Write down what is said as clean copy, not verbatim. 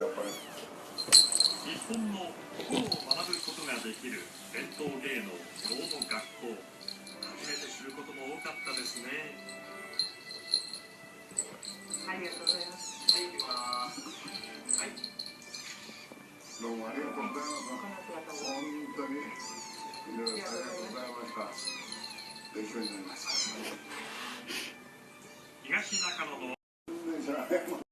日本の心を学ぶことができる伝統芸能能の学校、初めて知ることも多かったですね。ありがとうございます。はい、行きます。はい。どうもありがとうございます。本当にいろいろありがとうございました。勉強になりました。東中野の